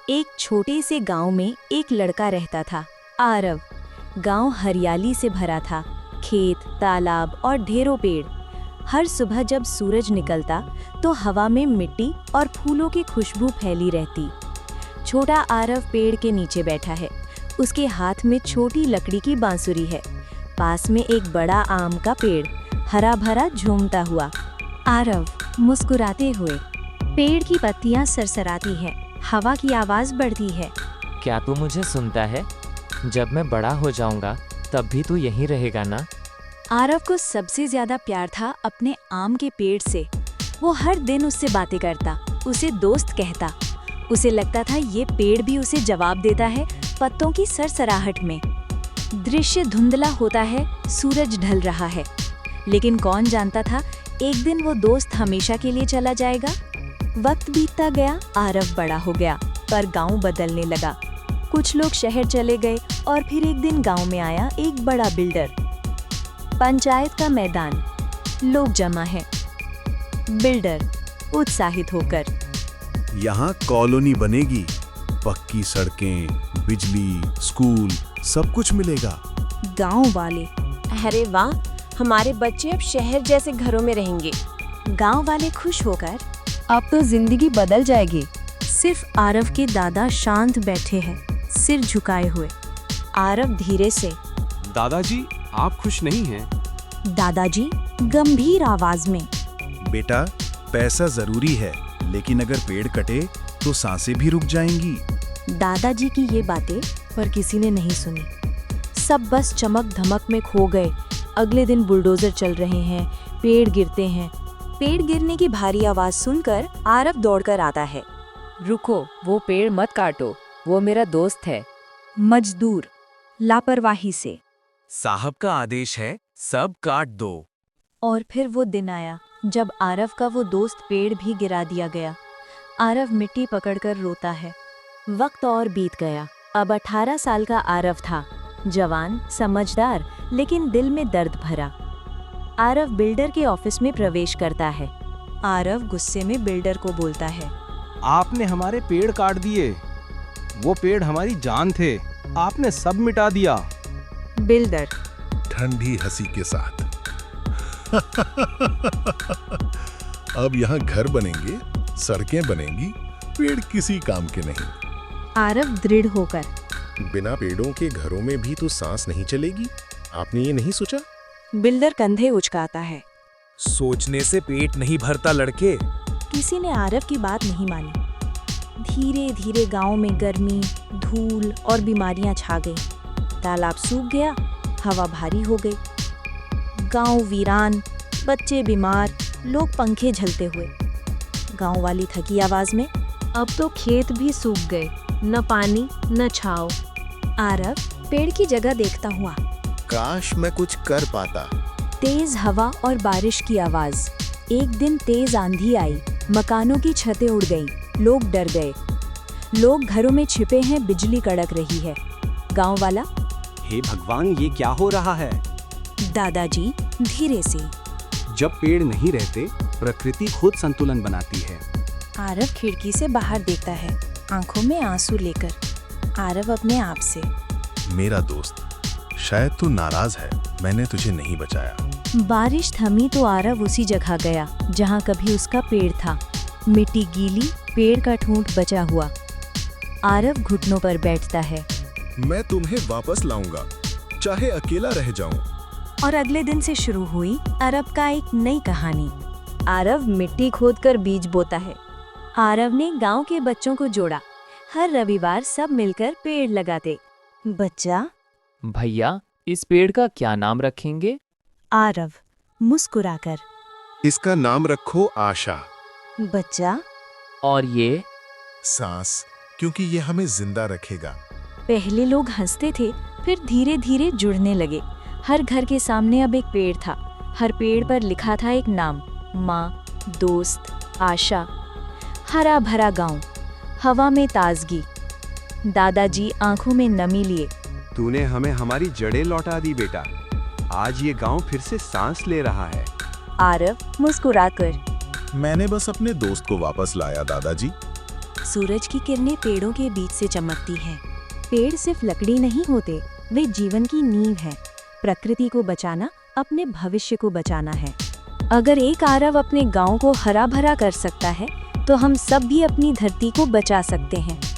एक छोटे से गांव में एक लड़का रहता था, आरव। गांव हरियाली से भरा था, खेत, तालाब और ढेरों पेड़। हर सुबह जब सूरज निकलता तो हवा में मिट्टी और फूलों की खुशबू फैली रहती। छोटा आरव पेड़ के नीचे बैठा है, उसके हाथ में छोटी लकड़ी की बांसुरी है। पास में एक बड़ा आम का पेड़ हरा भरा झूमता हुआ। आरव मुस्कुराते हुए, पेड़ की पत्तियां सरसराती हैं, हवा की आवाज बढ़ती है। क्या तू मुझे सुनता है? जब मैं बड़ा हो जाऊंगा तब भी तू यहीं रहेगा ना? आरव को सबसे ज्यादा प्यार था अपने आम के पेड़ से। वो हर दिन उससे बातें करता, उसे दोस्त कहता। उसे लगता था ये पेड़ भी उसे जवाब देता है पत्तों की सरसराहट में। दृश्य धुंधला होता है, सूरज ढल रहा है, लेकिन कौन जानता था एक दिन वो दोस्त हमेशा के लिए चला जाएगा। वक्त बीतता गया, आरव बड़ा हो गया, पर गांव बदलने लगा। कुछ लोग शहर चले गए और फिर एक दिन गांव में आया एक बड़ा बिल्डर। पंचायत का मैदान, लोग जमा हैं। बिल्डर उत्साहित होकर, यहाँ कॉलोनी बनेगी, पक्की सड़कें, बिजली, स्कूल, सब कुछ मिलेगा। गांव वाले, अरे वाह, हमारे बच्चे अब शहर जैसे घरों में रहेंगे। गांव वाले खुश होकर, अब तो जिंदगी बदल जाएगी। सिर्फ आरव के दादा शांत बैठे हैं, सिर झुकाए हुए। आरव धीरे से, दादाजी आप खुश नहीं हैं? दादाजी गंभीर आवाज में, बेटा, पैसा जरूरी है, लेकिन अगर पेड़ कटे तो सांसें भी रुक जाएंगी। दादाजी की ये बातें पर किसी ने नहीं सुनी। सब बस चमक धमक में खो गए। अगले दिन बुलडोजर चल रहे हैं, पेड़ गिरते हैं। पेड़ गिरने की भारी आवाज सुनकर आरव दौड़कर आता है। रुको, वो पेड़ मत काटो, वो मेरा दोस्त है। मजदूर लापरवाही से, साहब का आदेश है, सब काट दो। और फिर वो दिन आया जब आरव का वो दोस्त पेड़ भी गिरा दिया गया। आरव मिट्टी पकड़कर रोता है। वक्त और बीत गया। अब 18 साल का आरव था, जवान, समझदार, लेकिन दिल में दर्द भरा। आरव बिल्डर के ऑफिस में प्रवेश करता है। आरव गुस्से में बिल्डर को बोलता है, आपने हमारे पेड़ काट दिए, वो पेड़ हमारी जान थे, आपने सब मिटा दिया। बिल्डर ठंडी हंसी के साथ अब यहाँ घर बनेंगे, सड़कें बनेंगी, पेड़ किसी काम के नहीं। आरव दृढ़ होकर, बिना पेड़ों के घरों में भी तो सांस नहीं चलेगी, आपने ये नहीं सोचा? बिल्डर कंधे उचकाता है। सोचने से पेट नहीं भरता लड़के। किसी ने आरव की बात नहीं मानी। धीरे धीरे गांव में गर्मी, धूल और बीमारियां छा गई। तालाब सूख गया, हवा भारी हो गई। गांव वीरान, बच्चे बीमार, लोग पंखे झलते हुए। गांव वाली थकी आवाज में, अब तो खेत भी सूख गए, न पानी न छाव। आरव पेड़ की जगह देखता हुआ, काश मैं कुछ कर पाता। तेज हवा और बारिश की आवाज। एक दिन तेज आंधी आई, मकानों की छतें उड़ गईं, लोग डर गए। लोग घरों में छिपे हैं, बिजली कड़क रही है। गांव वाला, हे भगवान, ये क्या हो रहा है? दादाजी धीरे से, जब पेड़ नहीं रहते प्रकृति खुद संतुलन बनाती है। आरव खिड़की से बाहर देखता है, आंखों में आंसू लेकर। आरव अपने आप से, मेरा दोस्त, शायद तू नाराज है, मैंने तुझे नहीं बचाया। बारिश थमी तो आरव उसी जगह गया जहां कभी उसका पेड़ था। मिट्टी गीली, पेड़ का ठूंठ बचा हुआ। आरव घुटनों पर बैठता है। मैं तुम्हें वापस लाऊंगा, चाहे अकेला रह जाऊं। और अगले दिन से शुरू हुई आरव का एक नई कहानी। आरव मिट्टी खोदकर बीज बोता है। आरव ने गांव के बच्चों को जोड़ा। हर रविवार सब मिलकर पेड़ लगाते। बच्चा, भैया, इस पेड़ का क्या नाम रखेंगे? आरव मुस्कुराकर, इसका नाम रखो आशा। बच्चा, और ये? सांस, क्योंकि ये हमें जिंदा रखेगा। पहले लोग हंसते थे, फिर धीरे धीरे जुड़ने लगे। हर घर के सामने अब एक पेड़ था। हर पेड़ पर लिखा था एक नाम, माँ, दोस्त, आशा। हरा भरा गांव, हवा में ताजगी। दादाजी आंखों में नमी लिए, तूने हमें हमारी जड़ें लौटा दी बेटा, आज ये गांव फिर से सांस ले रहा है। आरव मुस्कुराकर, मैंने बस अपने दोस्त को वापस लाया दादाजी। सूरज की किरणें पेड़ों के बीच से चमकती हैं। पेड़ सिर्फ लकड़ी नहीं होते, वे जीवन की नींव है। प्रकृति को बचाना अपने भविष्य को बचाना है। अगर एक आरव अपने गांव को हरा भरा कर सकता है, तो हम सब भी अपनी धरती को बचा सकते हैं।